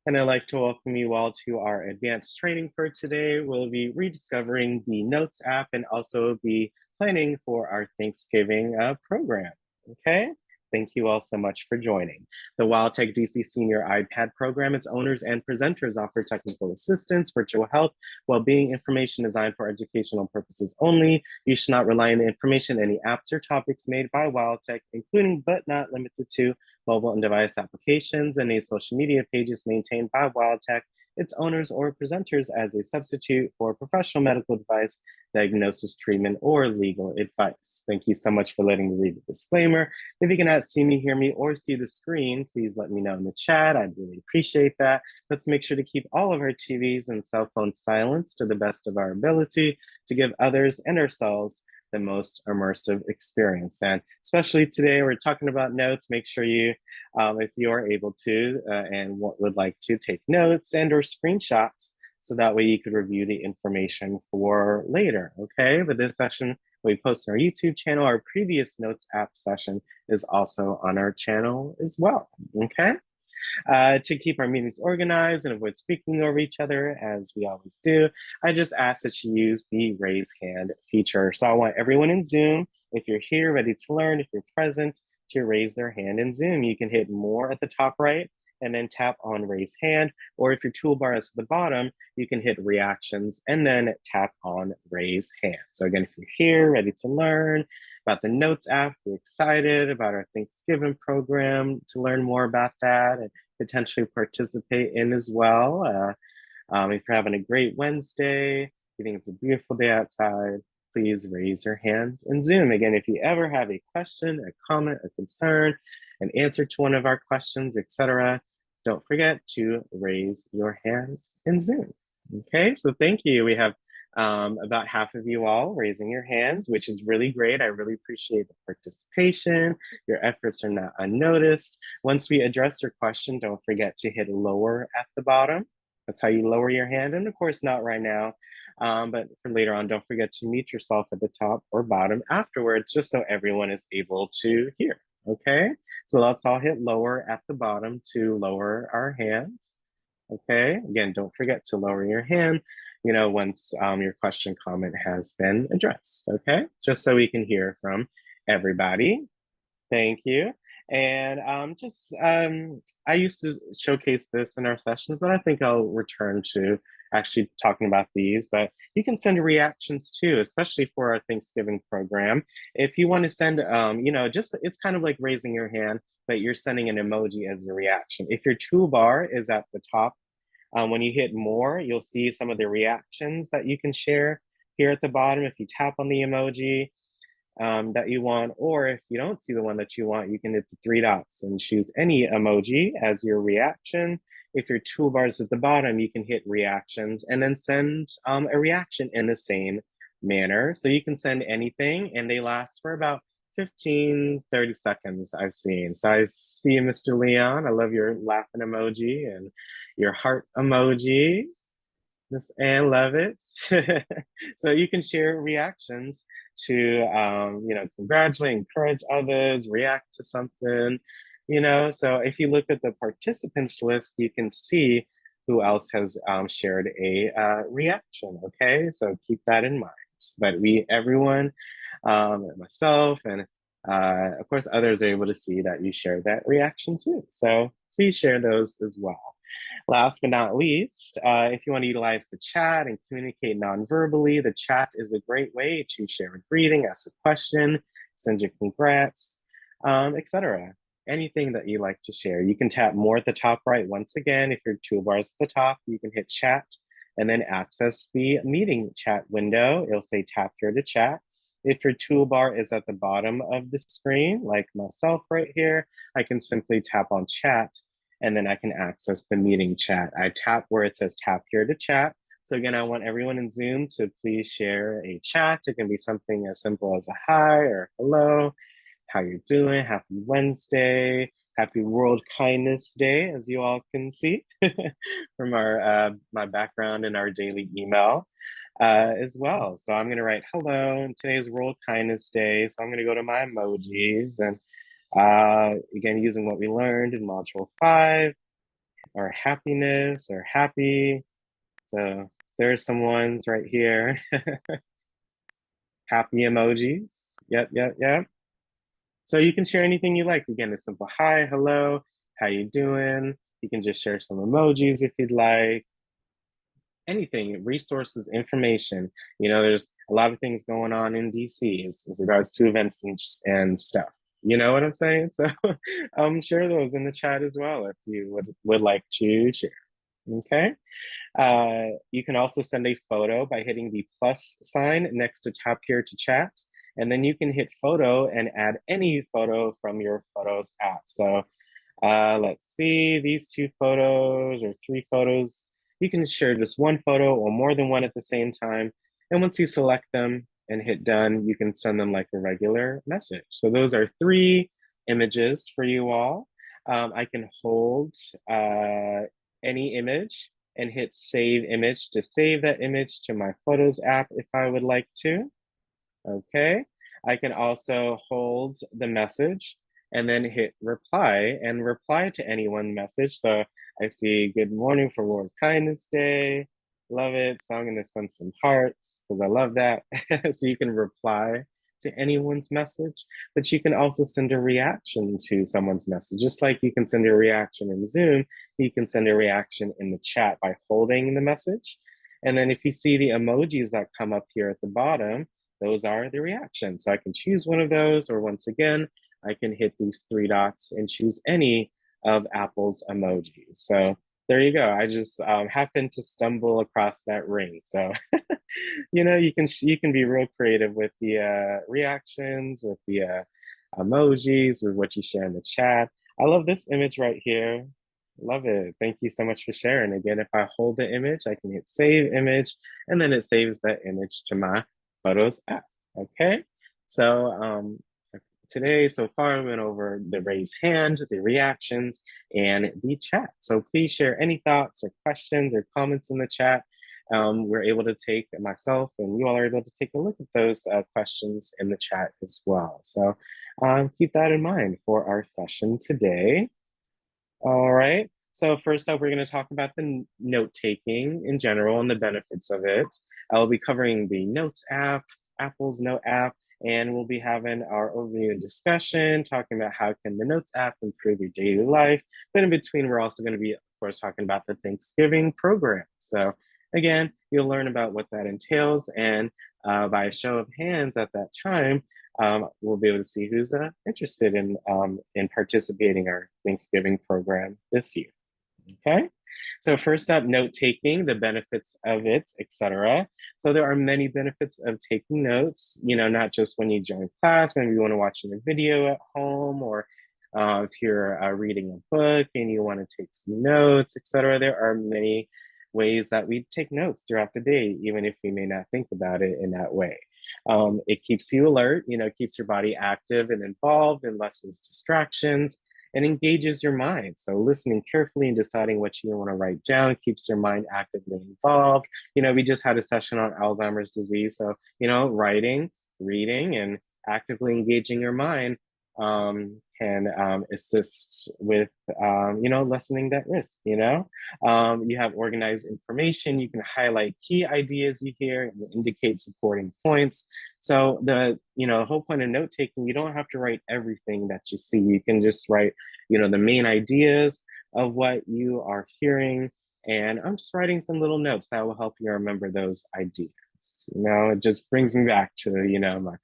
And I'd like to welcome you all to our advanced training for today. We'll be rediscovering the Notes app and also be planning for our Thanksgiving program. Okay, thank you all so much for joining. The WildTech DC Senior iPad program, its owners and presenters offer technical assistance, virtual health, well-being information designed for educational purposes only. You should not rely on the information, any apps or topics made by WildTech, including but not limited to mobile and device applications, and any social media pages maintained by WildTech, its owners, or presenters as a substitute for professional medical advice, diagnosis, treatment, or legal advice. Thank you so much for letting me read the disclaimer. If you cannot see me, hear me, or see the screen, please let me know in the chat. I'd really appreciate that. Let's make sure to keep all of our TVs and cell phones silenced to the best of our ability to give others and ourselves the most immersive experience. And especially today, we're talking about notes. Make sure you, if you are able to and would like to take notes and or screenshots, so that way you could review the information for later, okay? But this session we post on our YouTube channel. Our previous Notes app session is also on our channel as well, okay? To keep our meetings organized and avoid speaking over each other, as we always do, I just ask that you use the raise hand feature. So I want everyone in Zoom, if you're here ready to learn, if you're present, to raise their hand in Zoom. You can hit more at the top right and then tap on raise hand, or if your toolbar is at the bottom, you can hit reactions and then tap on raise hand. So again, if you're here ready to learn about the Notes app, we're excited about our Thanksgiving program to learn more about that and potentially participate in as well. If you're having a great Wednesday, you think it's a beautiful day outside, please raise your hand in Zoom. Again, if you ever have a question, a comment, a concern, an answer to one of our questions, etc., don't forget to raise your hand in Zoom. Okay, so thank you. We have about half of you all raising your hands, which is really great. I really appreciate the participation. Your efforts are not unnoticed. Once we address your question, don't forget to hit lower at the bottom. That's how you lower your hand. And of course, not right now, but for later on, don't forget to mute yourself at the top or bottom afterwards, just so everyone is able to hear, okay? So let's all hit lower at the bottom to lower our hand, okay? Again, don't forget to lower your hand, once your question comment has been addressed, okay? Just so we can hear from everybody. Thank you. And I used to showcase this in our sessions, but I think I'll return to actually talking about these. But you can send reactions too, especially for our Thanksgiving program. If you want to send, just it's kind of like raising your hand, but you're sending an emoji as a reaction. If your toolbar is at the top, when you hit more, you'll see some of the reactions that you can share here at the bottom. If you tap on the emoji, that you want, or if you don't see the one that you want, you can hit the three dots and choose any emoji as your reaction. If your toolbar is at the bottom, you can hit reactions and then send a reaction in the same manner. So you can send anything and they last for about 15, 30 seconds I've seen. So I see you, Mr. Leon. I love your laughing emoji and your heart emoji. Miss Ann Levitt. So you can share reactions to, congratulate, encourage others, react to something, So if you look at the participants list, you can see who else has shared a reaction, okay? So keep that in mind. But everyone, myself, and of course others are able to see that you shared that reaction too. So please share those as well. Last but not least, if you want to utilize the chat and communicate non-verbally, the chat is a great way to share a greeting, ask a question, send your congrats, etc. Anything that you like to share. You can tap more at the top right. Once again, if your toolbar is at the top, you can hit chat and then access the meeting chat window. It'll say tap here to chat. If your toolbar is at the bottom of the screen, like myself right here, I can simply tap on chat and then I can access the meeting chat. I tap where it says tap here to chat. So again, I want everyone in Zoom to please share a chat. It can be something as simple as a hi or hello, how you're doing, happy Wednesday, happy World Kindness Day, as you all can see from our my background in our daily email as well. So I'm gonna write hello, and today is World Kindness Day. So I'm gonna go to my emojis and again, using what we learned in Module 5, or happiness or happy. So there's some ones right here. Happy emojis. Yep, yep, yep. So you can share anything you like. Again, a simple hi, hello, how you doing? You can just share some emojis if you'd like. Anything, resources, information. You know, there's a lot of things going on in DC with regards to events and stuff. You know what I'm saying? So share those in the chat as well if you would like to share. Okay. You can also send a photo by hitting the plus sign next to tap here to chat. And then you can hit photo and add any photo from your Photos app. So let's see, these two photos or three photos. You can share just one photo or more than one at the same time. And once you select them and hit done, you can send them like a regular message. So those are three images for you all. I can hold any image and hit save image to save that image to my Photos app if I would like to. Okay. I can also hold the message and then hit reply and reply to any one message. So I see good morning for World Kindness Day. Love it. So I'm going to send some hearts because I love that. So you can reply to anyone's message, but you can also send a reaction to someone's message. Just like you can send a reaction in Zoom, you can send a reaction in the chat by holding the message. And then if you see the emojis that come up here at the bottom, those are the reactions. So I can choose one of those, or once again, I can hit these three dots and choose any of Apple's emojis. So there you go. I just happened to stumble across that ring. So you know, you can be real creative with the reactions, with the emojis, with what you share in the chat. I love this image right here. Love it. Thank you so much for sharing. Again, if I hold the image, I can hit save image, and then it saves that image to my Photos app. Okay. So today, so far, we went over the raised hand, the reactions, and the chat. So please share any thoughts or questions or comments in the chat. We're able to take, myself and you all are able to take a look at those questions in the chat as well. So keep that in mind for our session today. All right. So first up, we're going to talk about the note taking in general and the benefits of it. I'll be covering the Notes app, Apple's Note app, and we'll be having our overview and discussion, talking about how can the Notes app improve your daily life. But in between, we're also going to be, of course, talking about the Thanksgiving program. So again, you'll learn about what that entails, and by a show of hands at that time, we'll be able to see who's interested in participating in our Thanksgiving program this year. Okay. So first up, note taking, the benefits of it, etc. So there are many benefits of taking notes, you know, not just when you join class, maybe you want to watch a video at home, or if you're reading a book and you want to take some notes, etc. There are many ways that we take notes throughout the day, even if we may not think about it in that way. It keeps you alert, you know, keeps your body active and involved and lessens distractions and engages your mind. So listening carefully and deciding what you want to write down keeps your mind actively involved. You know, we just had a session on Alzheimer's disease. So, you know, writing, reading, and actively engaging your mind can assist with, you know, lessening that risk, you know. You have organized information. You can highlight key ideas you hear and indicate supporting points. So the, you know, the whole point of note taking, you don't have to write everything that you see. You can just write, you know, the main ideas of what you are hearing. And I'm just writing some little notes that will help you remember those ideas. You know, it just brings me back to, you know, my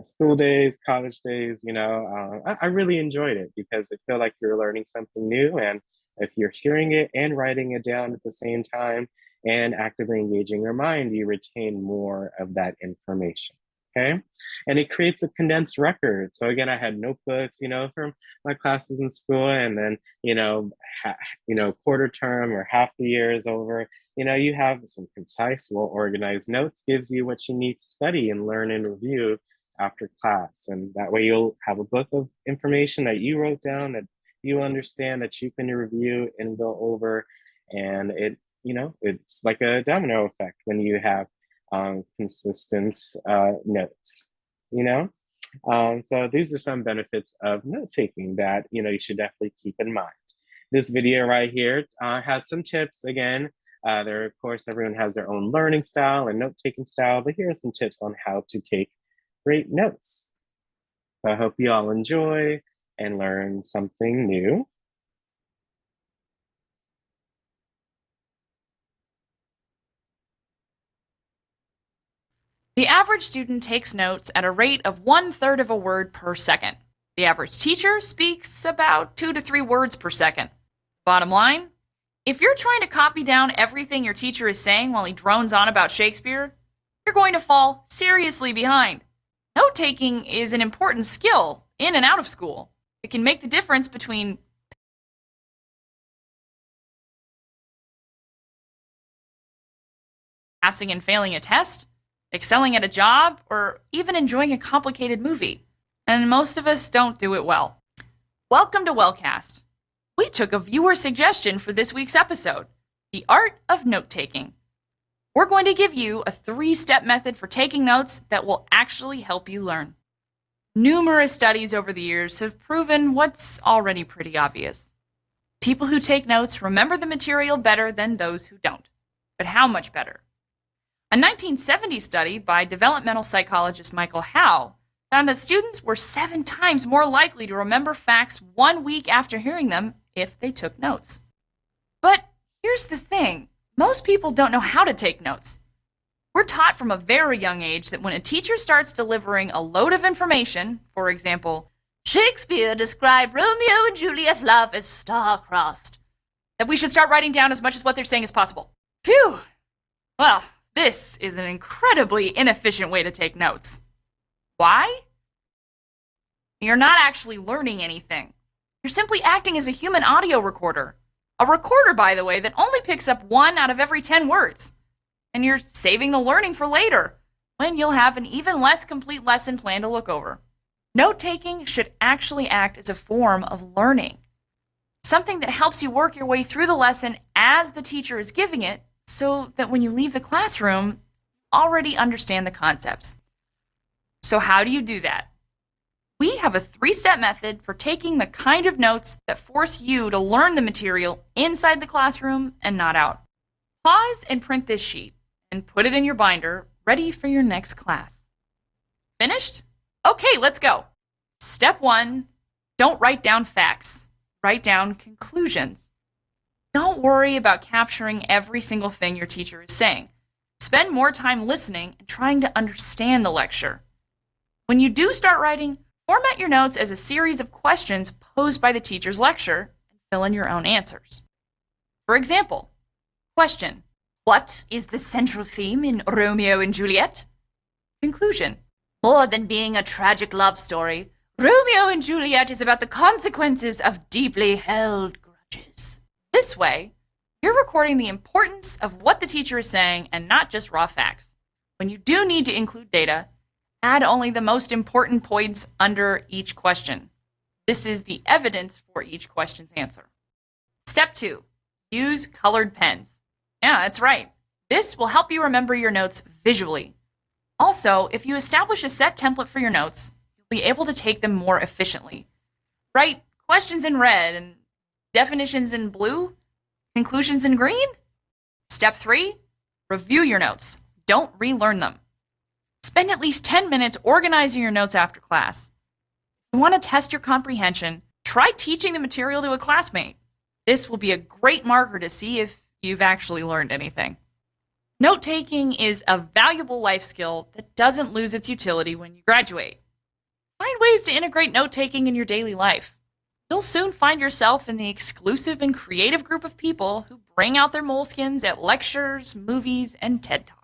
school days, college days, you know, I really enjoyed it because it felt like you're learning something new. And if you're hearing it and writing it down at the same time and actively engaging your mind, you retain more of that information. Okay. And it creates a condensed record. So again, I had notebooks, you know, from my classes in school, and then, you know, quarter term or half the year is over. You know, you have some concise, well organized notes, gives you what you need to study and learn and review after class. And that way you'll have a book of information that you wrote down, that you understand, that you can review and go over. And it, you know, it's like a domino effect when you have consistent notes, you know? So these are some benefits of note taking that, you know, you should definitely keep in mind. This video right here has some tips again. There, of course, everyone has their own learning style and note-taking style, but here are some tips on how to take great notes. So I hope you all enjoy and learn something new. The average student takes notes at a rate of 1/3 of a word per second. The average teacher speaks about 2 to 3 words per second. Bottom line, if you're trying to copy down everything your teacher is saying while he drones on about Shakespeare, you're going to fall seriously behind. Note taking is an important skill in and out of school. It can make the difference between passing and failing a test, excelling at a job, or even enjoying a complicated movie. And most of us don't do it well. Welcome to Wellcast. We took a viewer suggestion for this week's episode, the art of note-taking. We're going to give you a 3-step method for taking notes that will actually help you learn. Numerous studies over the years have proven what's already pretty obvious. People who take notes remember the material better than those who don't. But how much better? A 1970 study by developmental psychologist Michael Howe found that students were 7 times more likely to remember facts 1 week after hearing them if they took notes. But here's the thing. Most people don't know how to take notes. We're taught from a very young age that when a teacher starts delivering a load of information, for example, Shakespeare described Romeo and Juliet's love as star-crossed, that we should start writing down as much of what they're saying as possible. Phew! Well, this is an incredibly inefficient way to take notes. Why? You're not actually learning anything. You're simply acting as a human audio recorder. A recorder, by the way, that only picks up 1 out of every 10 words. And you're saving the learning for later, when you'll have an even less complete lesson plan to look over. Note-taking should actually act as a form of learning. Something that helps you work your way through the lesson as the teacher is giving it, so that when you leave the classroom, you already understand the concepts. So how do you do that? We have a 3-step method for taking the kind of notes that force you to learn the material inside the classroom and not out. Pause and print this sheet and put it in your binder, ready for your next class. Finished? Okay, let's go. Step 1, don't write down facts. Write down conclusions. Don't worry about capturing every single thing your teacher is saying. Spend more time listening and trying to understand the lecture. When you do start writing, format your notes as a series of questions posed by the teacher's lecture and fill in your own answers. For example, question: what is the central theme in Romeo and Juliet? Conclusion: more than being a tragic love story, Romeo and Juliet is about the consequences of deeply held grudges. This way, you're recording the importance of what the teacher is saying and not just raw facts. When you do need to include data, add only the most important points under each question. This is the evidence for each question's answer. Step 2, use colored pens. Yeah, that's right. This will help you remember your notes visually. Also, if you establish a set template for your notes, you'll be able to take them more efficiently. Write questions in red and definitions in blue, conclusions in green. Step 3, review your notes. Don't relearn them. Spend at least 10 minutes organizing your notes after class. If you want to test your comprehension, try teaching the material to a classmate. This will be a great marker to see if you've actually learned anything. Note-taking is a valuable life skill that doesn't lose its utility when you graduate. Find ways to integrate note-taking in your daily life. You'll soon find yourself in the exclusive and creative group of people who bring out their moleskins at lectures, movies, and TED Talks.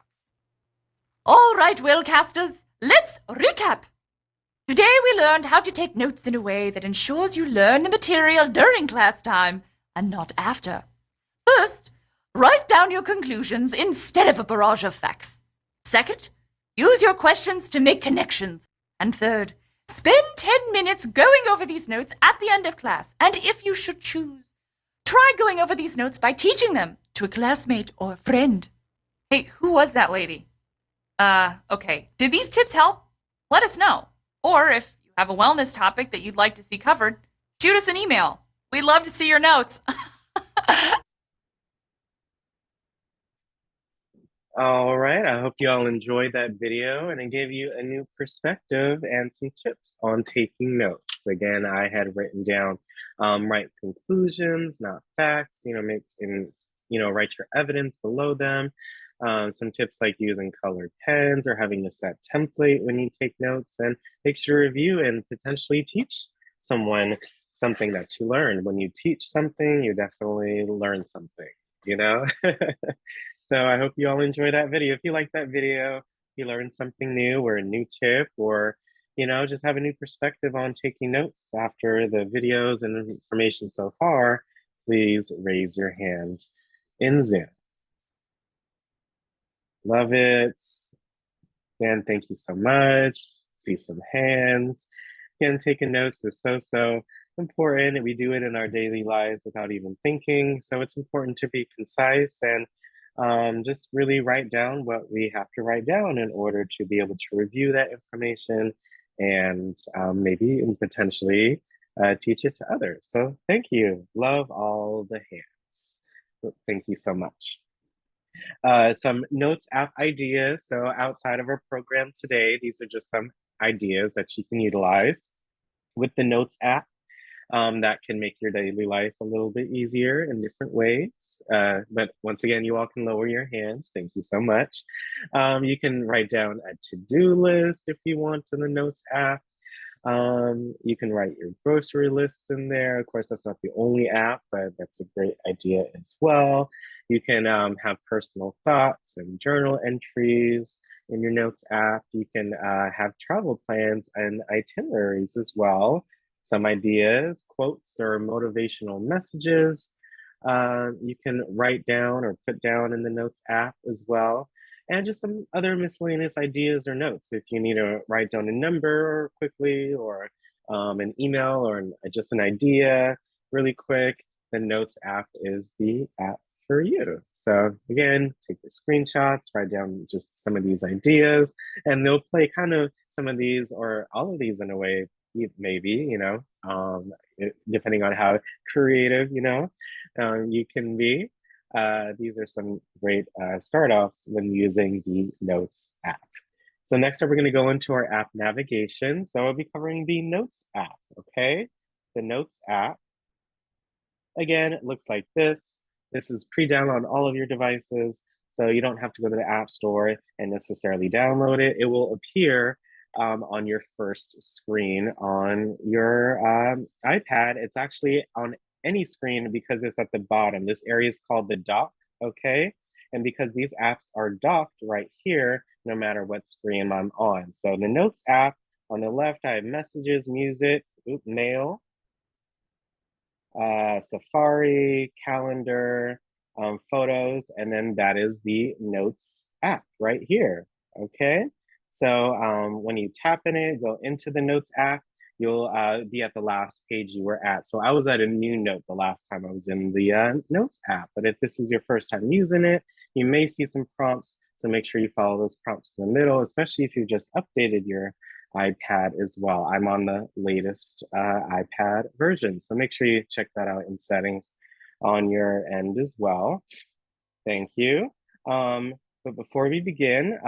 All right, Wellcasters, let's recap. Today we learned how to take notes in a way that ensures you learn the material during class time and not after. First, write down your conclusions instead of a barrage of facts. Second, use your questions to make connections. And third, spend 10 minutes going over these notes at the end of class. And if you should choose, try going over these notes by teaching them to a classmate or a friend. Hey, who was that lady? Okay. Did these tips help? Let us know. Or if you have a wellness topic that you'd like to see covered, shoot us an email. We'd love to see your notes. All right, I hope you all enjoyed that video and it gave you a new perspective and some tips on taking notes. Again, I had written down write conclusions, not facts, make and write your evidence below them. Some tips like using colored pens or having a set template when you take notes, and make sure to review and potentially teach someone something that you learned. When you teach something, you definitely learn something, you know? So I hope you all enjoy that video. If you like that video, you learned something new or a new tip, or just have a new perspective on taking notes after the videos and information so far, please raise your hand in Zoom. Love it. Again, thank you so much. See some hands. Again, taking notes is so important. We do it in our daily lives without even thinking. So it's important to be concise and just really write down what we have to write down in order to be able to review that information and maybe and potentially teach it to others. So thank you. Love all the hands. Thank you so much. Some notes app ideas. So outside of our program today, these are just some ideas that you can utilize with the Notes app that can make your daily life a little bit easier in different ways. But once again, you all can lower your hands. Thank you so much. You can write down a to-do list if you want in the Notes app. You can write your grocery list in there. Of course, that's not the only app, but that's a great idea as well. You can have personal thoughts and journal entries in your Notes app. You can have travel plans and itineraries as well. Some ideas, quotes, or motivational messages you can write down or put down in the Notes app as well. And just some other miscellaneous ideas or notes. If you need to write down a number quickly, or an email, or just an idea really quick, the Notes app is the app for you. So again, take your screenshots, write down just some of these ideas, and they'll play kind of some of these or all of these in a way, maybe, depending on how creative, you can be. These are some great start offs when using the Notes app. So next up, we're going to go into our app navigation. So I'll be covering the Notes app, okay? The Notes app, again, it looks like this. This is pre-download on all of your devices, so you don't have to go to the App Store and necessarily download it. It will appear on your first screen on your iPad. It's actually on any screen because it's at the bottom. This area is called the dock, okay? And because these apps are docked right here, no matter what screen I'm on. So the Notes app, on the left, I have messages, music, mail, Safari, calendar, photos, and then that is the Notes app right here, okay? So when you tap in it, go into the Notes app, you'll be at the last page you were at. So I was at a new note the last time I was in the Notes app, but if this is your first time using it, you may see some prompts, so make sure you follow those prompts in the middle, especially if you just updated your iPad as well. I'm on the latest iPad version, so make sure you check that out in settings on your end as well. Thank you. But before we begin,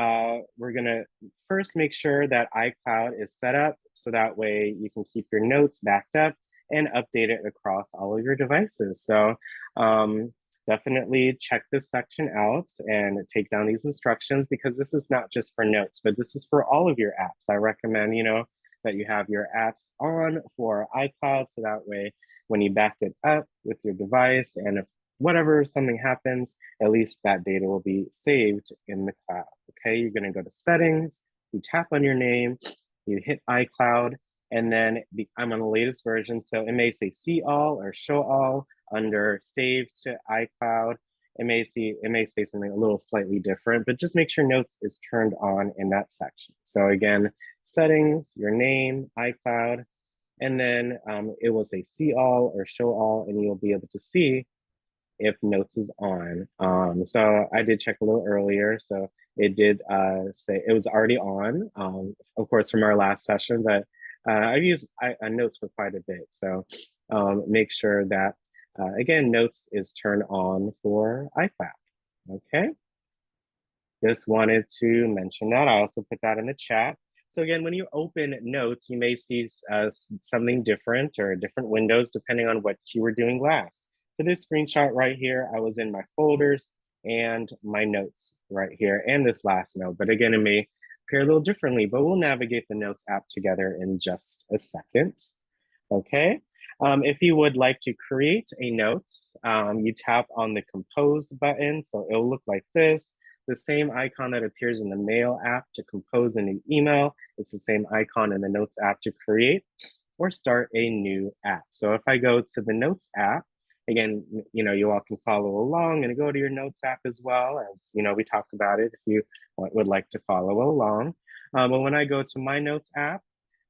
we're gonna first make sure that iCloud is set up so that way you can keep your notes backed up and update it across all of your devices. So definitely check this section out and take down these instructions, because this is not just for notes, but this is for all of your apps. I recommend, that you have your apps on for iCloud, so that way when you back it up with your device, and if whatever something happens, at least that data will be saved in the cloud. Okay, you're gonna go to settings, you tap on your name, you hit iCloud, and then I'm on the latest version, so it may say see all or show all under save to iCloud. It may say something a little slightly different, but just make sure notes is turned on in that section. So again, settings, your name, iCloud, and then it will say see all or show all, and you'll be able to see if notes is on. So I did check a little earlier, so it did say it was already on, of course, from our last session, but I've used Notes for quite a bit. So make sure that, again, Notes is turned on for iPad. Okay. Just wanted to mention that. I also put that in the chat. So again, when you open Notes, you may see something different or different windows depending on what you were doing last. For this screenshot right here, I was in my folders and my notes right here and this last note. But again, it may appear a little differently, but we'll navigate the Notes app together in just a second. Okay. If you would like to create a note, you tap on the compose button. So it'll look like this. The same icon that appears in the mail app to compose a new email. It's the same icon in the notes app to create or start a new app. So if I go to the notes app, again, you all can follow along and go to your notes app as well, as we talked about it if you would like to follow along. But when I go to my notes app,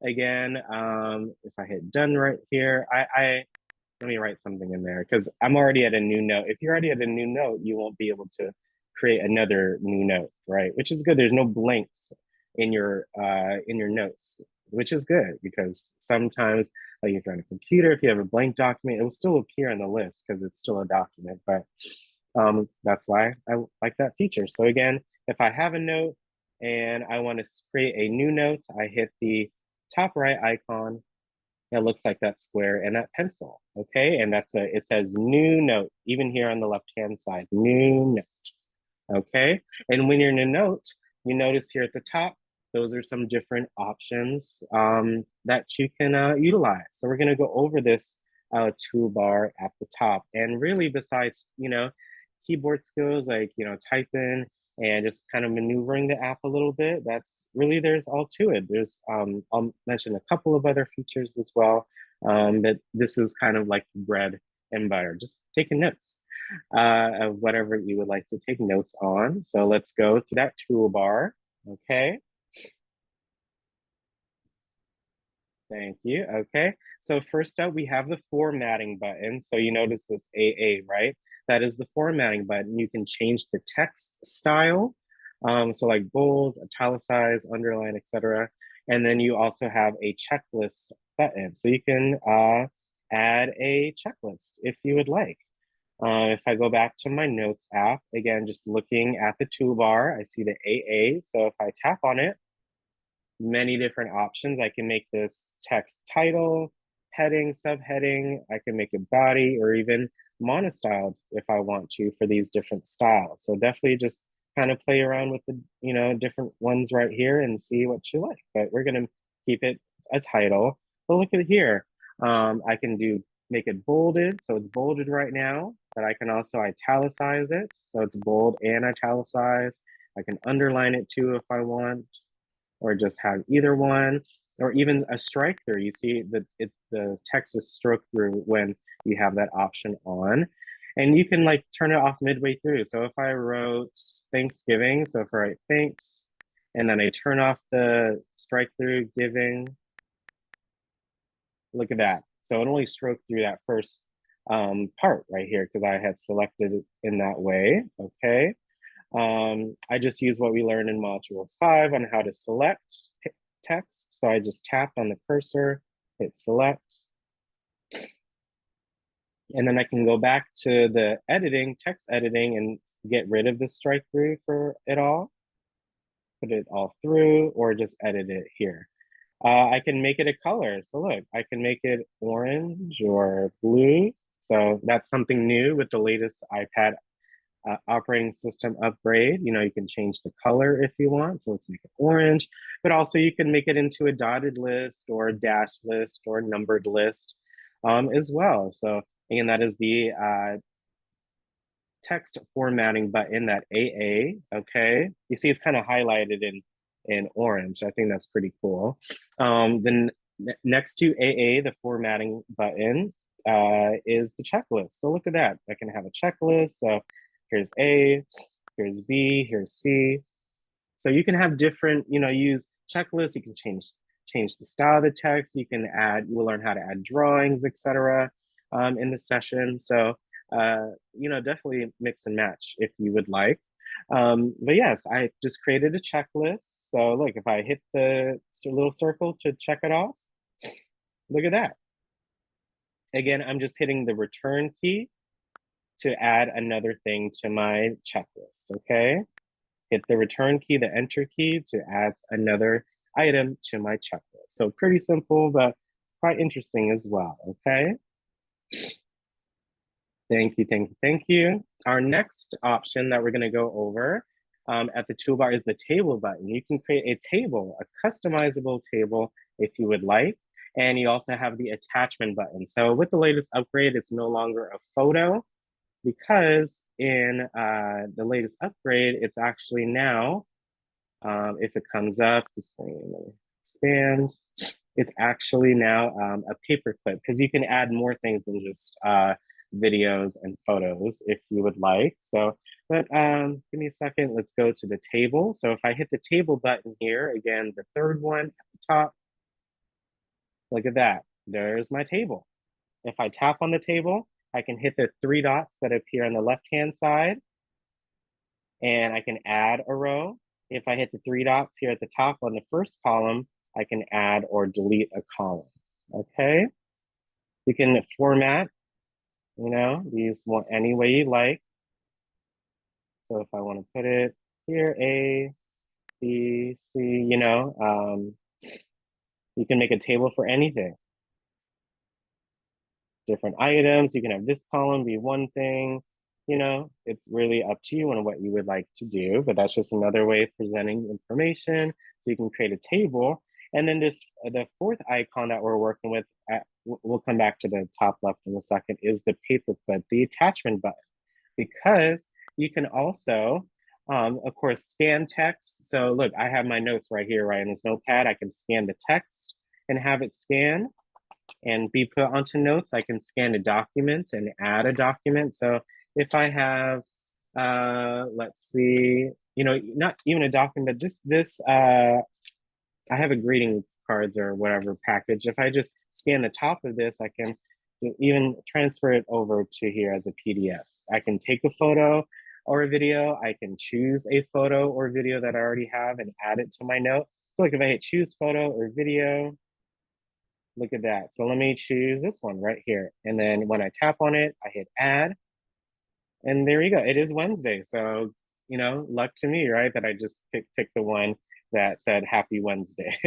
again, if I hit done right here, let me write something in there because I'm already at a new note. If you're already at a new note, you won't be able to create another new note, right? Which is good. There's no blanks in your notes, which is good because sometimes, like if you're on a computer, if you have a blank document, it will still appear on the list because it's still a document. But that's why I like that feature. So again, if I have a note and I want to create a new note, I hit the top right icon. It looks like that square and that pencil, okay? And it says new note, even here on the left-hand side, new note, okay? And when you're in a note, you notice here at the top, those are some different options that you can utilize. So we're gonna go over this toolbar at the top. And really besides, keyboard skills like, type in and just kind of maneuvering the app a little bit, there's all to it. I'll mention a couple of other features as well, but this is kind of like bread and butter, just taking notes of whatever you would like to take notes on. So let's go to that toolbar, okay? Thank you. Okay. So first up, we have the formatting button. So you notice this AA, right? That is the formatting button. You can change the text style. So like bold, italicize, underline, etc. And then you also have a checklist button. So you can add a checklist if you would like. If I go back to my notes app, again, just looking at the toolbar, I see the AA. So if I tap on it, many different options. I can make this text title, heading, subheading. I can make it body or even monostyled if I want to for these different styles. So definitely just kind of play around with the, different ones right here and see what you like. But we're going to keep it a title. But look at here. I can make it bolded. So it's bolded right now, but I can also italicize it. So it's bold and italicized. I can underline it too if I want, or just have either one, or even a strike through. You see that the text is stroked through when you have that option on. And you can like turn it off midway through. So if I wrote Thanksgiving, so if I write thanks, and then I turn off the strike through giving, look at that. So it only stroked through that first part right here because I had selected it in that way, okay? I just use what we learned in module 5 on how to select text. So I just tap on the cursor, hit select. And then I can go back to the text editing, and get rid of the strike through for it all. Put it all through or just edit it here. I can make it a color. So look, I can make it orange or blue. So that's something new with the latest iPad operating system upgrade. You can change the color if you want. So let's make it orange, but also you can make it into a dotted list or a dashed list or a numbered list as well. So again, that is the text formatting button, that AA, okay? You see it's kind of highlighted in orange. I think that's pretty cool. Then next to AA, the formatting button, is the checklist. So look at that. I can have a checklist. So here's A, here's B, here's C. So you can have different, use checklists. You can change the style of the text. You will learn how to add drawings, etc. In the session. So, definitely mix and match if you would like. But yes, I just created a checklist. So look, if I hit the little circle to check it off, Look at that. Again, I'm just hitting the return key to add another thing to my checklist, okay? Hit the return key, the enter key to add another item to my checklist. So pretty simple, but quite interesting as well, okay? Thank you, thank you, thank you. Our next option that we're gonna go over at the toolbar is the table button. You can create a table, a customizable table if you would like. And you also have the attachment button. So with the latest upgrade, it's no longer a photo because in the latest upgrade, it's actually now, if it comes up, the screen, expand, it's actually now a paperclip because you can add more things than just videos and photos if you would like. So, but give me a second. Let's go to the table. So if I hit the table button here, again, the third one at the top, look at that. There's my table. If I tap on the table, I can hit the three dots that appear on the left-hand side and I can add a row. If I hit the three dots here at the top on the first column, I can add or delete a column, okay? You can format, these any way you like. So if I want to put it here, A, B, C, you can make a table for anything. Different items, you can have this column be one thing, it's really up to you on what you would like to do, but that's just another way of presenting information. So you can create a table. And then the fourth icon that we're working with, we'll come back to the top left in a second, is the paperclip, the attachment button, because you can also, of course, scan text. So look, I have my notes right here, right in this notepad. I can scan the text and have it scan and be put onto notes. I can scan a document and add a document. So if I have, let's see, not even a document, but I have a greeting cards or whatever package. If I just scan the top of this, I can even transfer it over to here as a PDF. I can take a photo or a video. I can choose a photo or video that I already have and add it to my note. So like if I hit choose photo or video, look at that. So let me choose this one right here. And then when I tap on it, I hit add. And there you go. It is Wednesday. So, luck to me, right? That I just picked the one that said happy Wednesday.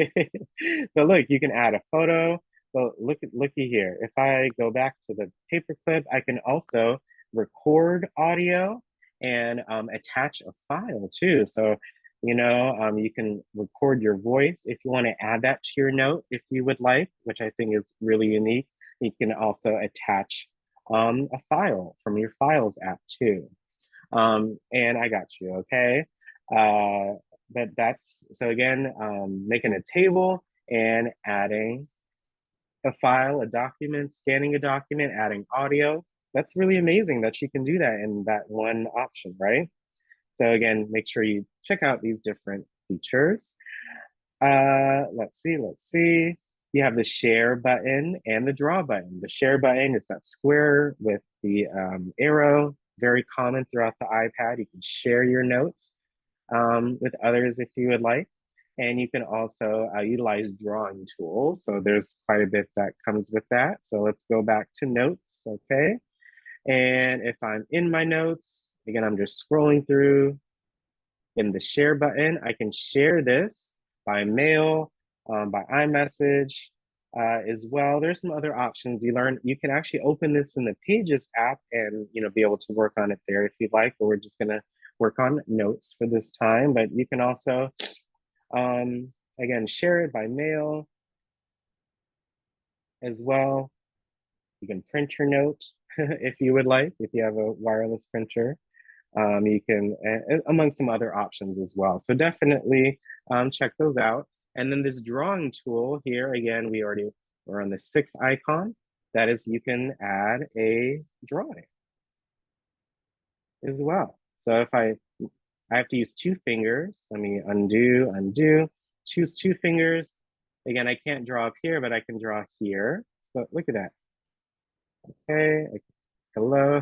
But look, you can add a photo. So looky here. If I go back to the paperclip, I can also record audio and attach a file too. So, you can record your voice if you want to add that to your note if you would like, which I think is really unique. You can also attach a file from your Files app too. And I got you, okay? But that's, so again, making a table and adding a file, a document, scanning a document, adding audio. That's really amazing that you can do that in that one option, right? So again, make sure you check out these different features. Let's see. You have the share button and the draw button. The share button is that square with the arrow, very common throughout the iPad. You can share your notes with others if you would like. And you can also utilize drawing tools. So there's quite a bit that comes with that. So let's go back to notes, okay? And if I'm in my notes, again, I'm just scrolling through. In the share button, I can share this by mail, by iMessage as well. There's some other options. You can actually open this in the Pages app and be able to work on it there if you'd like, but we're just gonna work on notes for this time. But you can also, again, share it by mail as well. You can print your note if you would like, if you have a wireless printer. You can, among some other options as well. So definitely check those out. And then this drawing tool here, again, we're on the sixth icon. That is, you can add a drawing as well. So if I have to use two fingers, let me undo, choose two fingers. Again, I can't draw up here, but I can draw here. But look at that. Okay, hello.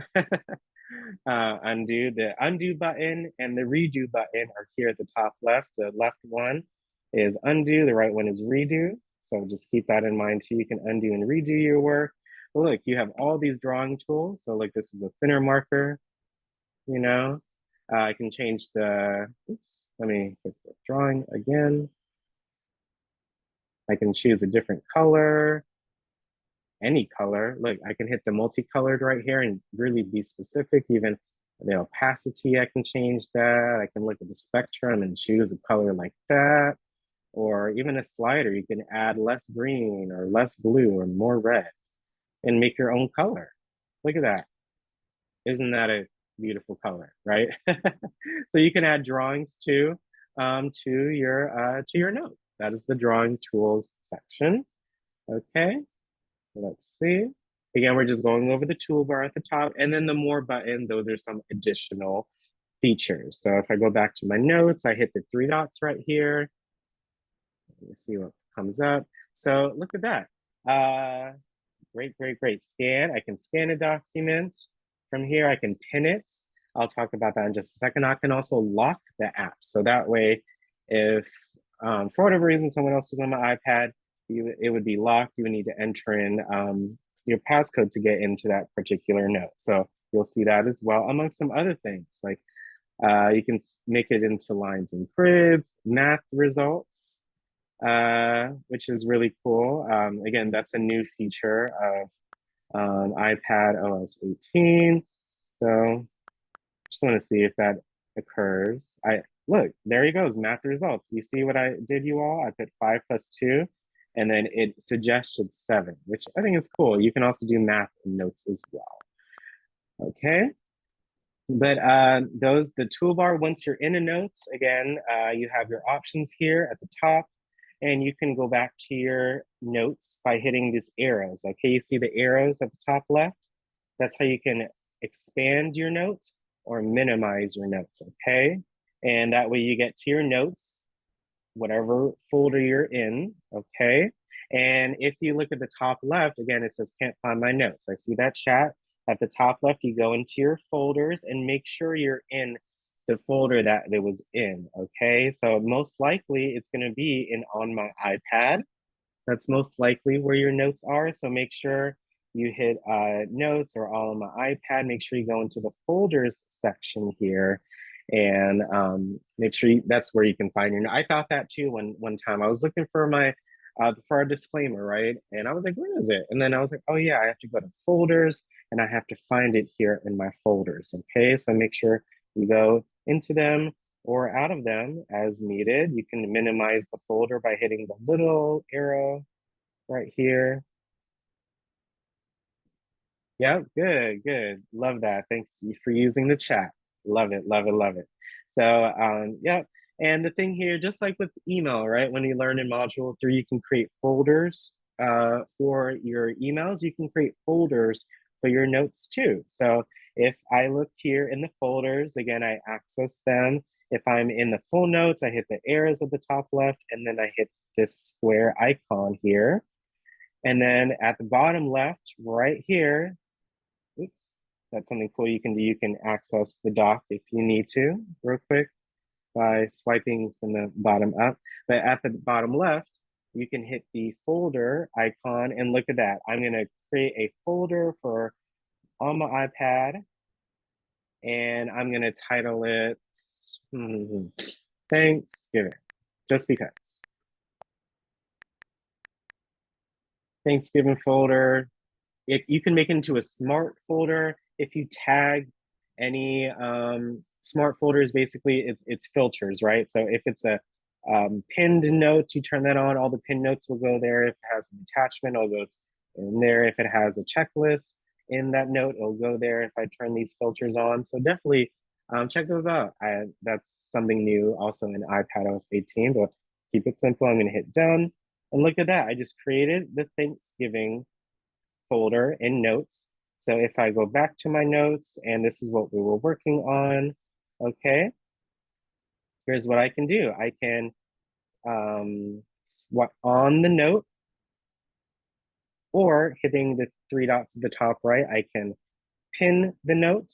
Undo. The undo button and the redo button are here at the top left. The left one is undo, the right one is redo. So just keep that in mind too. You can undo and redo your work. But look, you have all these drawing tools. So like this is a thinner marker, you know. I can change the, oops, let me hit the drawing again. I can choose a different color, any color. Look, I can hit the multicolored right here and really be specific. Even the opacity, I can change that. I can look at the spectrum and choose a color like that. Or even a slider, you can add less green or less blue or more red and make your own color. Look at that. Isn't that a beautiful color, right? So you can add drawings to your note. That is the drawing tools section. Okay, let's see. Again, we're just going over the toolbar at the top, and then the more button, those are some additional features. So if I go back to my notes, I hit the three dots right here. Let me see what comes up. So look at that. Great, great, great. Scan. I can scan a document. From here, I can pin it. I'll talk about that in just a second. I can also lock the app. So that way, if for whatever reason someone else was on my iPad, it would be locked. You would need to enter in your passcode to get into that particular note. So you'll see that as well, among some other things. Like you can make it into lines and grids, math results, which is really cool. Again, that's a new feature of iPad OS 18. So just want to see if that occurs. Look, there he goes, math results. You see what I did, you all? I put 5 plus 2, and then it suggested 7, which I think is cool. You can also do math in notes as well. Okay. But the toolbar, once you're in a note, again, you have your options here at the top, and you can go back to your notes by hitting these arrows. Okay, you see the arrows at the top left? That's how you can expand your note or minimize your notes, okay? And that way you get to your notes, whatever folder you're in, okay? And if you look at the top left, again, it says can't find my notes. I see that chat. At the top left, you go into your folders and make sure you're in the folder that it was in, okay? So most likely it's gonna be in on my iPad. That's most likely where your notes are. So make sure you hit notes or all on my iPad. Make sure you go into the folders section here and make sure that's where you can find your. I thought that too one time. I was looking for my for a disclaimer, right? And I was like, where is it? And then I was like, oh yeah, I have to go to folders and I have to find it here in my folders. Okay, so make sure you go into them or out of them as needed. You can minimize the folder by hitting the little arrow right here. Yeah, good, good. Love that. Thanks for using the chat. Love it, love it, love it. So, yeah. And the thing here, just like with email, right? When you learn in Module 3, you can create folders for your emails. You can create folders for your notes too. So if I look here in the folders, again, I access them. If I'm in the full notes, I hit the arrows at the top left, and then I hit this square icon here. And then at the bottom left, right here, oops, that's something cool you can do. You can access the doc if you need to, real quick, by swiping from the bottom up. But at the bottom left, you can hit the folder icon and look at that. I'm gonna create a folder for on my iPad, and I'm gonna title it Thanksgiving, just because. Thanksgiving folder. You can make it into a smart folder if you tag any smart folders. Basically, it's filters, right? So if it's a pinned note, you turn that on, all the pinned notes will go there. If it has an attachment, it'll go in there. If it has a checklist in that note, it'll go there if I turn these filters on. So definitely check those out. That's something new also in iPad OS 18, but keep it simple. I'm gonna hit done. And look at that, I just created the Thanksgiving folder in notes. So if I go back to my notes, and this is what we were working on, okay, here's what I can do. I can swap on the note, or hitting the three dots at the top right, I can pin the note.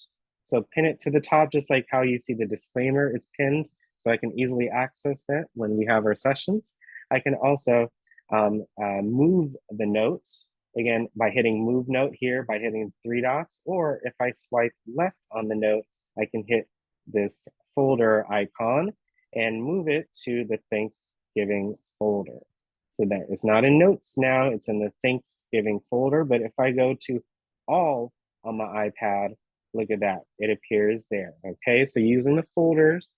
So pin it to the top, just like how you see the disclaimer is pinned. So I can easily access that when we have our sessions. I can also move the notes, again, by hitting move note here, by hitting three dots, or if I swipe left on the note, I can hit this folder icon and move it to the Thanksgiving folder. So that it's not in notes now, it's in the Thanksgiving folder. But if I go to all on my iPad, look at that, it appears there. Okay, so using the folders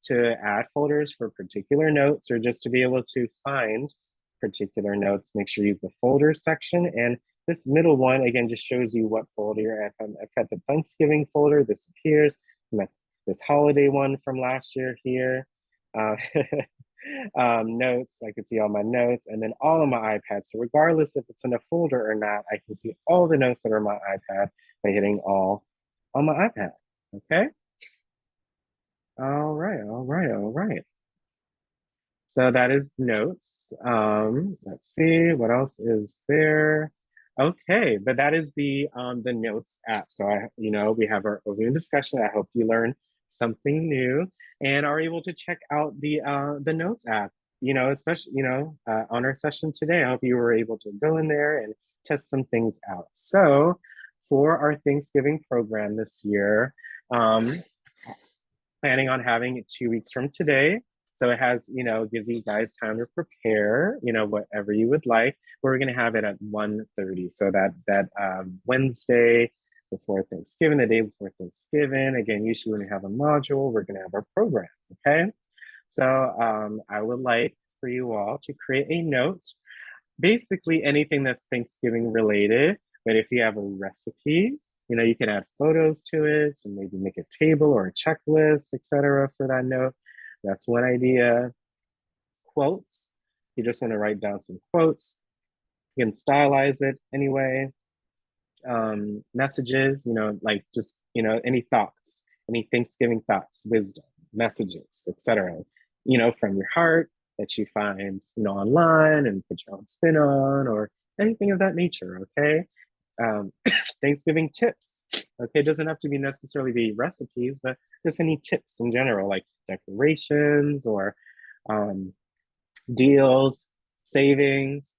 to add folders for particular notes or just to be able to find particular notes, make sure you use the folder section. And this middle one, again, just shows you what folder you're at. If I'm at the Thanksgiving folder, this appears. I'm at this holiday one from last year here. Uh, notes, I can see all my notes and then all of my iPad. So regardless if it's in a folder or not, I can see all the notes that are on my iPad by hitting all on my iPad, okay? All right, all right, all right. So that is notes. Let's see, what else is there? Okay, but that is the notes app. So we have our overview discussion. I hope you learned something new and are able to check out the notes app. Especially on our session today. I hope you were able to go in there and test some things out. So for our Thanksgiving program this year, planning on having it 2 weeks from today. So it has, gives you guys time to prepare, whatever you would like. We're going to have it at 1:30. So that Wednesday before Thanksgiving, the day before Thanksgiving. Again, usually when we have a module, we're going to have our program. Okay. So I would like for you all to create a note, basically anything that's Thanksgiving related. But if you have a recipe, you can add photos to it and maybe make a table or a checklist, etc. for that note. That's one idea. Quotes. You just want to write down some quotes. You can stylize it anyway. Messages, like just, any thoughts, any Thanksgiving thoughts, wisdom, messages, etc. From your heart that you find, online and put your own spin on or anything of that nature, okay? Thanksgiving tips. Okay, it doesn't have to be necessarily be recipes, but just any tips in general, like decorations or deals, savings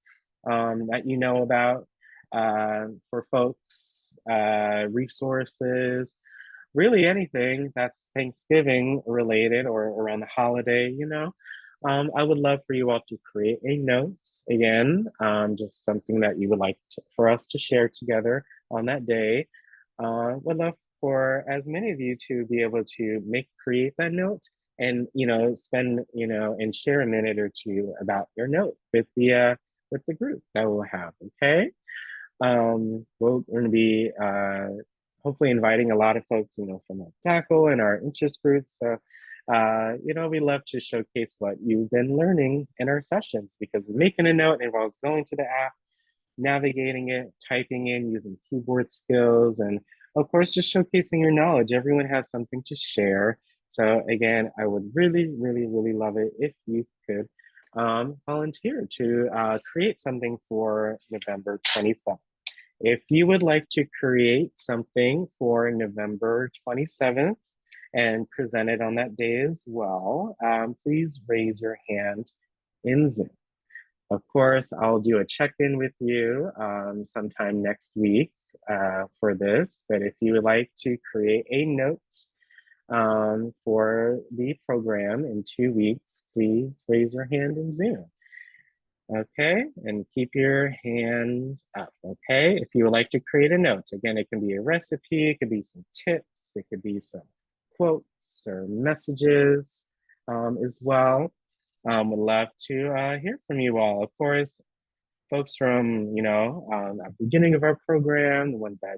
that you know about for folks, resources, really anything that's Thanksgiving related or around the holiday. I would love for you all to create a note again, just something that you would like for us to share together on that day. Would love for as many of you to be able to create that note and spend and share a minute or two about your note with the group that we'll have. Okay. We're going to be hopefully inviting a lot of folks, from our tackle and our interest groups. So, we love to showcase what you've been learning in our sessions because making a note involves going to the app, navigating it, typing in, using keyboard skills, and of course, just showcasing your knowledge. Everyone has something to share. So again, I would really, really, really love it if you could volunteer to create something for November 27th. If you would like to create something for November 27th and present it on that day as well, please raise your hand in Zoom. Of course, I'll do a check-in with you sometime next week for this, but if you would like to create a note for the program in 2 weeks, please raise your hand in Zoom. Okay, and keep your hand up, okay? If you would like to create a note, again, it can be a recipe, it could be some tips, it could be some quotes or messages as well. Would love to hear from you all. Of course, folks from, at the beginning of our program, the ones that,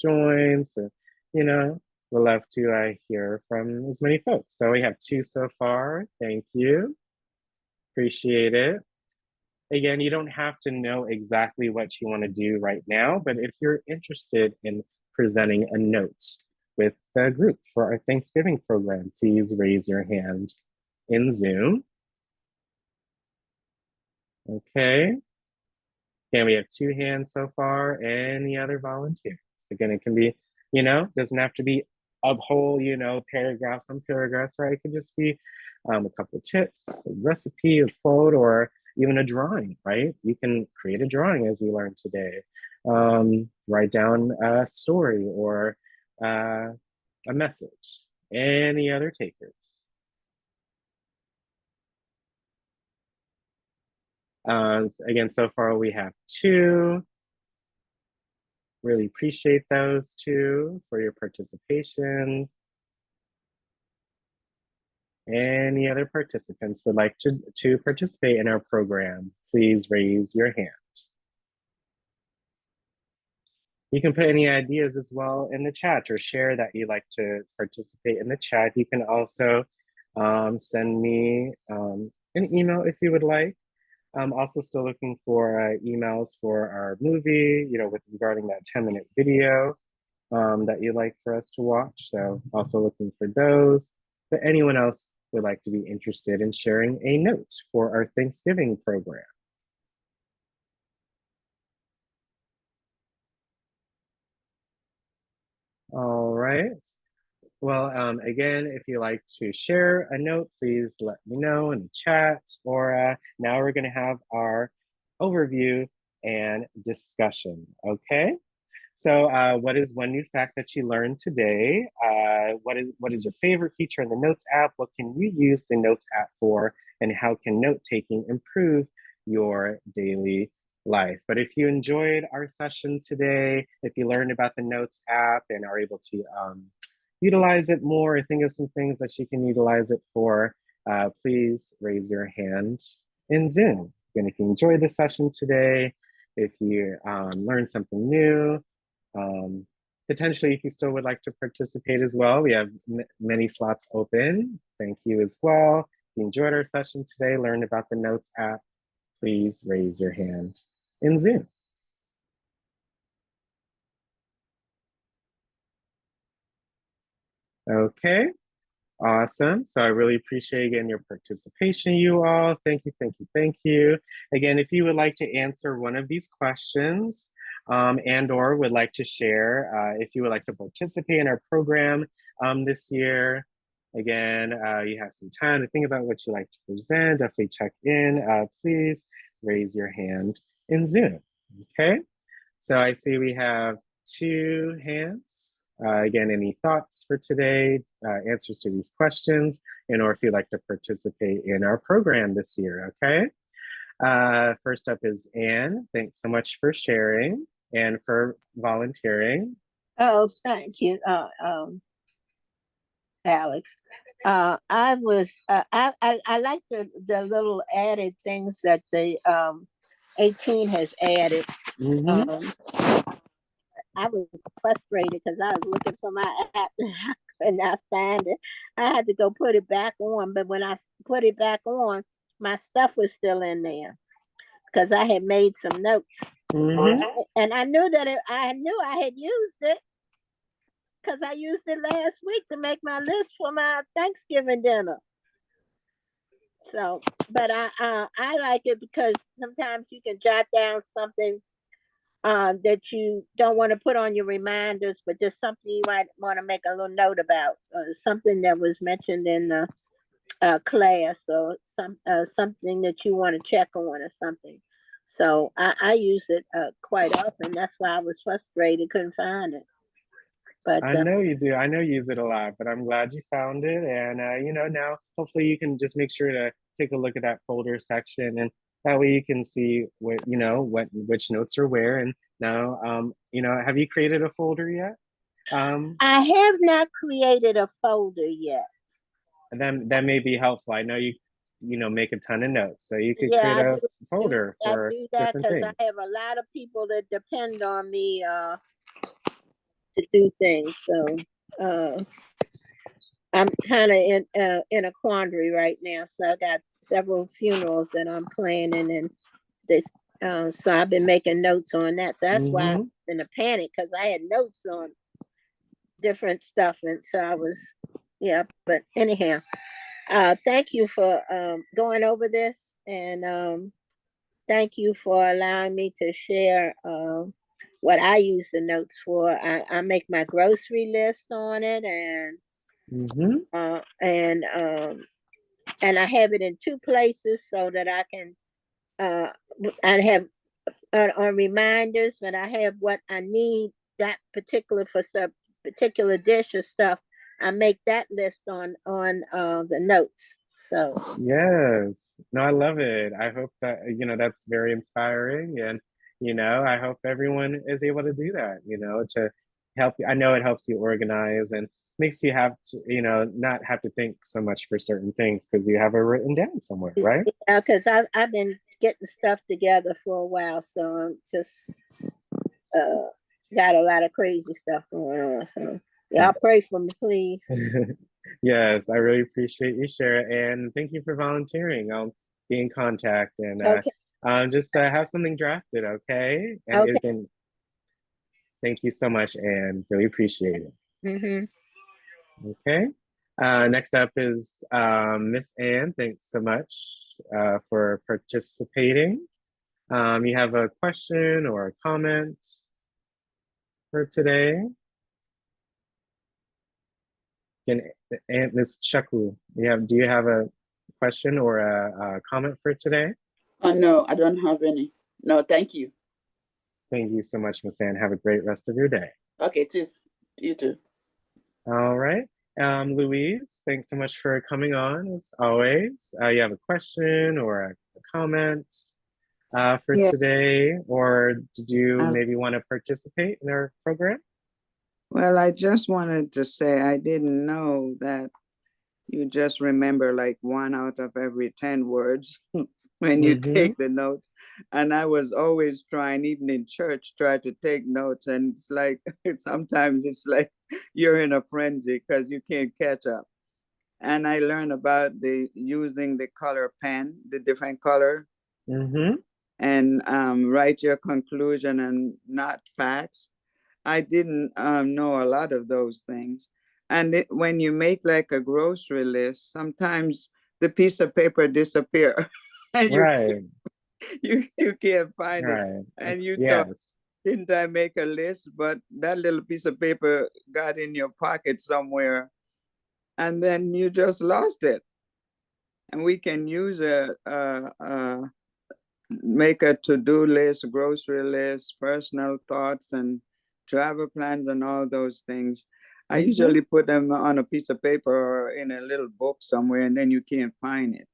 joined, so, would love to hear from as many folks. So we have 2 so far. Thank you. Appreciate it. Again, you don't have to know exactly what you want to do right now, but if you're interested in presenting a note with the group for our Thanksgiving program, please raise your hand in Zoom. Okay. And we have 2 hands so far. Any other volunteers? Again, it can be, doesn't have to be a whole, paragraph, some paragraphs, right? It could just be a couple of tips, a recipe, a quote, or even a drawing, right? You can create a drawing as we learned today. Write down a story or a message. Any other takers? Again, so far we have two. Really appreciate those two for your participation. Any other participants would like to participate in our program? Please raise your hand. You can put any ideas as well in the chat or share that you'd like to participate in the chat. You can also send me an email if you would like. I'm also still looking for emails for our movie, with regarding that 10-minute video that you'd like for us to watch. So also looking for those. But anyone else would like to be interested in sharing a note for our Thanksgiving program? All right. Well, again, if you like to share a note, please let me know in the chat. Or now we're going to have our overview and discussion. Okay. So, what is one new fact that you learned today? What is your favorite feature in the Notes app? What can you use the Notes app for? And how can note taking improve your daily life? But if you enjoyed our session today, if you learned about the Notes app and are able to utilize it more, or think of some things that you can utilize it for, please raise your hand in Zoom. And if you enjoyed the session today, if you learned something new, potentially if you still would like to participate as well, we have many slots open. Thank you as well. If you enjoyed our session today, learned about the Notes app, please raise your hand in Zoom. Okay, awesome. So I really appreciate again your participation, you all. Thank you, thank you, thank you. Again, if you would like to answer one of these questions and or would like to share, if you would like to participate in our program this year, again, you have some time to think about what you like to present. Definitely check in. Please raise your hand in Zoom. Okay, so I see we have two hands. Again, any thoughts for today, answers to these questions, or if you'd like to participate in our program this year, okay? First up is Anne. Thanks so much for sharing and for volunteering. Oh, thank you, Alex. I was I like the little added things that the 18 has added. I was frustrated because I was looking for my app and I could not find it. I had to go put it back on, but when I put it back on, my stuff was still in there because I had made some notes. And I knew that I knew I had used it because I used it last week to make my list for my Thanksgiving dinner. So, but I like it because sometimes you can jot down something that you don't want to put on your reminders, but just something you might want to make a little note about, something that was mentioned in the class, or something that you want to check on or something. So I use it quite often. That's why I was frustrated, couldn't find it. But I know you do. I know you use it a lot, but I'm glad you found it. And now hopefully you can just make sure to take a look at that folder section, and that way you can see which notes are where. And now, have you created a folder yet? I have not created a folder yet. And then that may be helpful. I know you make a ton of notes, so you could create a folder for different things. I have a lot of people that depend on me to do things. So I'm kind of in a quandary right now. So I got several funerals that I'm planning, and this. So I've been making notes on that. So that's why I'm in a panic, because I had notes on different stuff, and so I was, But anyhow, thank you for going over this, and thank you for allowing me to share what I use the notes for. I make my grocery list on it, and I have it in two places so that I can uh, I have on reminders when I have what I need that particular for some particular dish or stuff. I make that list on the notes. So Yes. No, I love it. I hope that, that's very inspiring. And, I hope everyone is able to do that, to help you. I know it helps you organize and makes you have to, not have to think so much for certain things because you have it written down somewhere, right? yeah, because I've been getting stuff together for a while, so I'm just uh got a lot of crazy stuff going on. So y'all pray for me, please. Yes, I really appreciate you, Shara, and thank you for volunteering. I'll be in contact and Okay, just have something drafted, okay? And okay. again, thank you so much, and really appreciate it. Mm-hmm. Okay. Next up is Miss Ann. Thanks so much for participating. You have a question or a comment for today? Can Aunt Miss Shaku, do you have a question or a comment for today? No, I don't have any. No, thank you. Thank you so much, Miss Ann. Have a great rest of your day. Okay, you too. All right. Louise, thanks so much for coming on as always. You have a question or a comment for Yeah. today, or did you maybe want to participate in our program? Well, I just wanted to say I didn't know that you just remember like 1 out of every 10 words when you take the notes. And I was always trying, even in church, try to take notes. And it's like, sometimes it's like you're in a frenzy because you can't catch up. And I learned about using the color pen, the different color, and write your conclusion and not facts. I didn't know a lot of those things. And when you make like a grocery list, sometimes the piece of paper disappear and Right. you can't find it. Right. And you thought, Yes. didn't I make a list? But that little piece of paper got in your pocket somewhere and then you just lost it. And we can use make a to-do list, grocery list, personal thoughts, and travel plans, and all those things. I usually put them on a piece of paper or in a little book somewhere, and then you can't find it.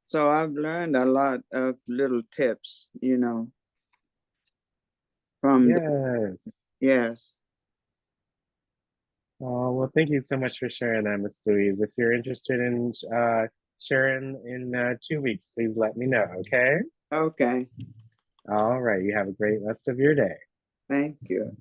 So I've learned a lot of little tips, from yes. Oh, well, thank you so much for sharing that, Miss Louise. If you're interested in sharing in 2 weeks, please let me know, okay? Okay. All right. You have a great rest of your day. Thank you.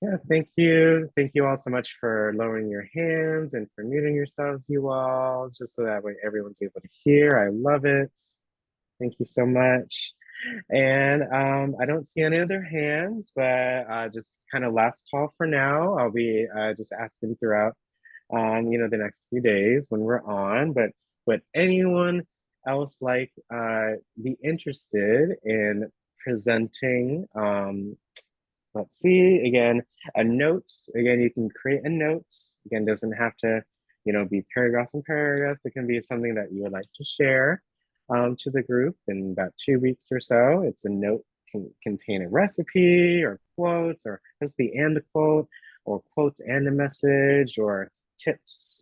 Yeah, thank you. Thank you all so much for lowering your hands and for muting yourselves, you all, just so that way everyone's able to hear. I love it. Thank you so much. And I don't see any other hands, but just kind of last call for now. I'll be just asking throughout, the next few days when we're on. But would anyone else like be interested in presenting? Let's see again. A notes. Again, you can create a notes. Again, doesn't have to, be paragraphs and paragraphs. It can be something that you would like to share to the group in about 2 weeks or so. It's a note can contain a recipe or quotes or recipe and the quote or quotes and a message or tips,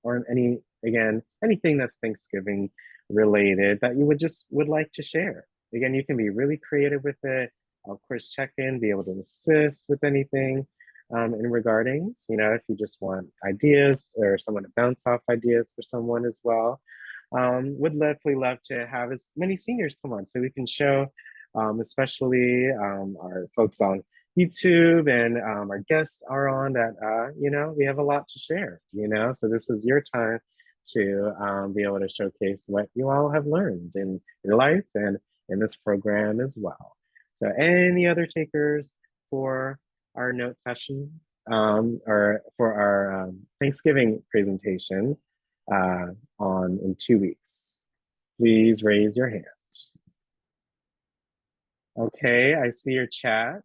or anything that's Thanksgiving related that you would like to share. Again, you can be really creative with it. Of course, check in, be able to assist with anything in regardings, if you just want ideas or someone to bounce off ideas for someone as well. Would definitely love to have as many seniors come on so we can show, especially our folks on YouTube and our guests are on that, we have a lot to share, so this is your time to be able to showcase what you all have learned in your life and in this program as well. So any other takers for our note session or for our Thanksgiving presentation in 2 weeks? Please raise your hand. Okay, I see your chat.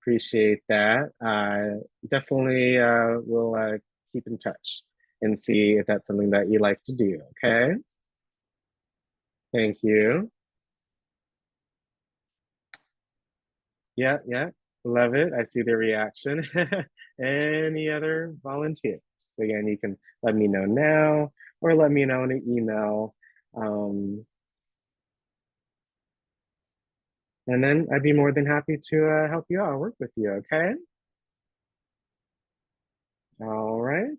Appreciate that. Definitely will keep in touch and see if that's something that you like to do, okay? Thank you. Yeah, love it. I see the reaction. Any other volunteers? Again, you can let me know now or let me know in an email. And then I'd be more than happy to help you out, work with you, okay? All right.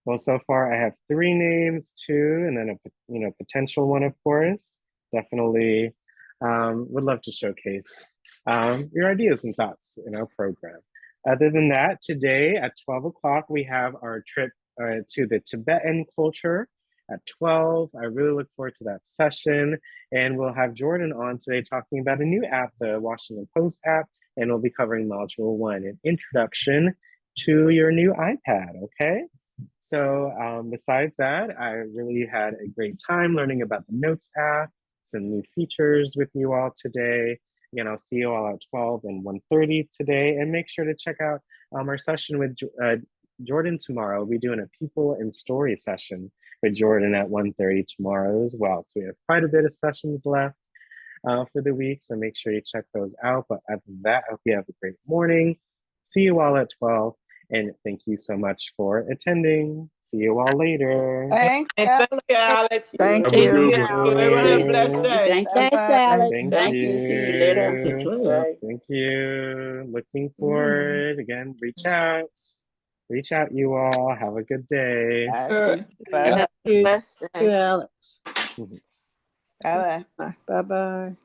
Well, so far I have 3 names, 2, and then a potential one, of course. Definitely would love to showcase your ideas and thoughts in our program. Other than that, today at 12 o'clock, we have our trip to the Tibetan culture at 12. I really look forward to that session. And we'll have Jordan on today talking about a new app, the Washington Post app, and we'll be covering module 1, an introduction to your new iPad, okay? So besides that, I really had a great time learning about the Notes app, some new features with you all today. Again, I'll see you all at 12 and 1:30 today, and make sure to check out our session with Jordan tomorrow. We'll be doing a people and story session with Jordan at 1:30 tomorrow as well. So we have quite a bit of sessions left for the week, so make sure you check those out. But other than that, I hope you have a great morning. See you all at 12, and thank you so much for attending. See you all later. Thanks, Hey, thank you, Alex. Thank Have a you. good Everyone have a blessed one. day. Thanks, Bye-bye. Alex. Thank you. See you later. Bye. Thank you. Looking forward. Again, reach out. Reach out, you all. Have a good day. Okay. Have Bye-bye. a blessed day. Alex. Bye-bye. Bye-bye.